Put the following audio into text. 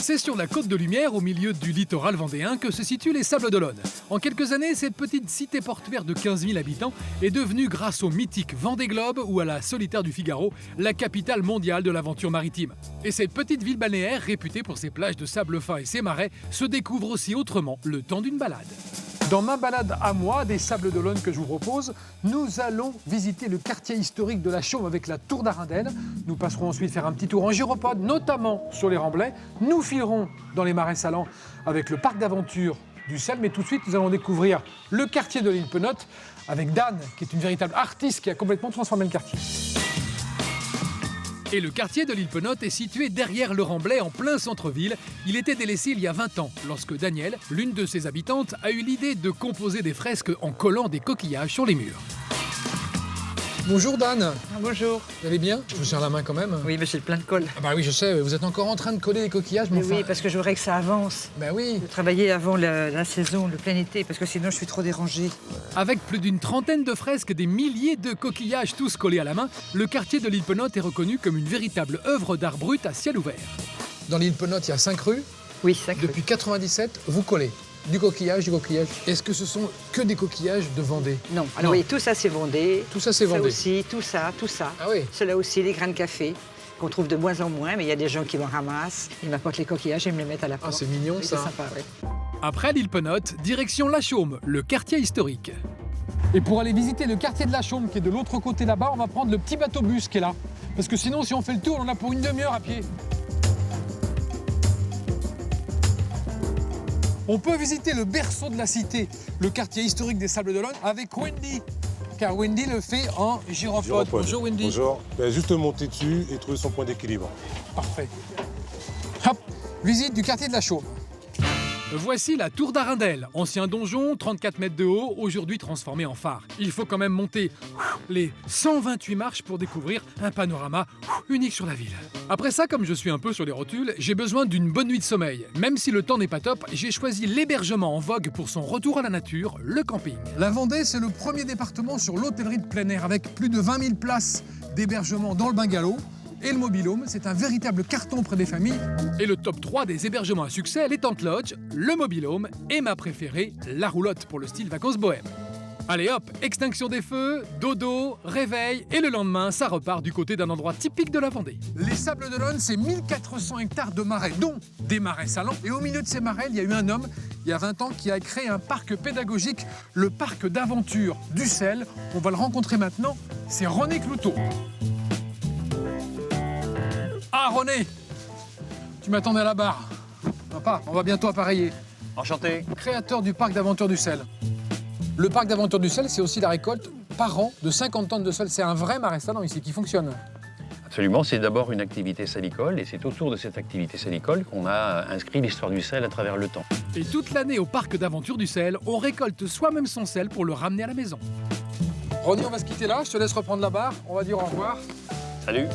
C'est sur la côte de Lumière, au milieu du littoral vendéen, que se situent les Sables d'Olonne. En quelques années, cette petite cité portuaire de 15 000 habitants est devenue, grâce au mythique Vendée Globe ou à la Solitaire du Figaro, la capitale mondiale de l'aventure maritime. Et cette petite ville balnéaire, réputée pour ses plages de sable fin et ses marais, se découvre aussi autrement le temps d'une balade. Dans ma balade à moi, des Sables d'Olonne que je vous propose, nous allons visiter le quartier historique de la Chaume avec la Tour d'Arundel. Nous passerons ensuite faire un petit tour en gyropode, notamment sur les remblais. Nous filerons dans les marais salants avec le parc d'aventure du sel. Mais tout de suite, nous allons découvrir le quartier de l'île Penotte avec Dan, qui est une véritable artiste qui a complètement transformé le quartier. Et le quartier de l'île Penotte est situé derrière le Remblai, en plein centre-ville. Il était délaissé il y a 20 ans, lorsque Danielle, l'une de ses habitantes, a eu l'idée de composer des fresques en collant des coquillages sur les murs. Bonjour Dan. Bonjour. Vous allez bien? Je vous serre la main quand même. Oui, mais j'ai plein de colle. Ah bah oui, je sais, vous êtes encore en train de coller les coquillages, mais enfin... Oui, parce que je voudrais que ça avance. Bah oui. De travailler avant la saison, le plein été, parce que sinon je suis trop dérangée. Avec plus d'une trentaine de fresques, des milliers de coquillages tous collés à la main, le quartier de l'île Penotte est reconnu comme une véritable œuvre d'art brut à ciel ouvert. Dans l'île Penotte, il y a 5 rues. Oui, 5 rues. Depuis 97, vous collez du coquillage, du coquillage. Est-ce que ce sont que des coquillages de Vendée? Non. Alors oui, tout ça c'est Vendée. Tout ça c'est Vendée. Ça aussi, tout ça. Ah oui. Cela aussi, les grains de café, qu'on trouve de moins en moins, mais il y a des gens qui m'en ramassent. Ils m'apportent les coquillages et me les mettent à la porte. Ah, c'est mignon, oui, ça. C'est sympa, oui. Après l'île Penotte, direction La Chaume, le quartier historique. Et pour aller visiter le quartier de La Chaume, qui est de l'autre côté là-bas, on va prendre le petit bateau-bus qui est là. Parce que sinon, si on fait le tour, on en a pour une demi-heure à pied. On peut visiter le berceau de la cité, le quartier historique des Sables d'Olonne, avec Wendy. Car Wendy le fait en gyropode. Bonjour Wendy. Bonjour. Juste monter dessus et trouver son point d'équilibre. Parfait. Hop, visite du quartier de La Chaume. Voici la Tour d'Arundel, ancien donjon, 34 mètres de haut, aujourd'hui transformé en phare. Il faut quand même monter les 128 marches pour découvrir un panorama unique sur la ville. Après ça, comme je suis un peu sur les rotules, j'ai besoin d'une bonne nuit de sommeil. Même si le temps n'est pas top, j'ai choisi l'hébergement en vogue pour son retour à la nature, le camping. La Vendée, c'est le premier département sur l'hôtellerie de plein air, avec plus de 20 000 places d'hébergement dans le bungalow. Et le mobil-home, c'est un véritable carton près des familles. Et le top 3 des hébergements à succès, les tentes lodge, le mobil-home et ma préférée, la roulotte pour le style vacances bohème. Allez hop, extinction des feux, dodo, réveil, et le lendemain, ça repart du côté d'un endroit typique de la Vendée. Les Sables d'Olonne, c'est 1400 hectares de marais, dont des marais salants. Et au milieu de ces marais, il y a eu un homme, il y a 20 ans, qui a créé un parc pédagogique, le parc d'aventure du sel. On va le rencontrer maintenant, c'est René Cloutot. Ah René, tu m'attendais à la barre. Papa, on va bientôt appareiller. Enchanté. Créateur du parc d'aventure du sel. Le parc d'aventure du sel, c'est aussi la récolte par an de 50 tonnes de sel. C'est un vrai marais salant ici qui fonctionne. Absolument, c'est d'abord une activité salicole et c'est autour de cette activité salicole qu'on a inscrit l'histoire du sel à travers le temps. Et toute l'année au parc d'aventure du sel, on récolte soi-même son sel pour le ramener à la maison. René, on va se quitter là, je te laisse reprendre la barre, on va dire au revoir. Salut.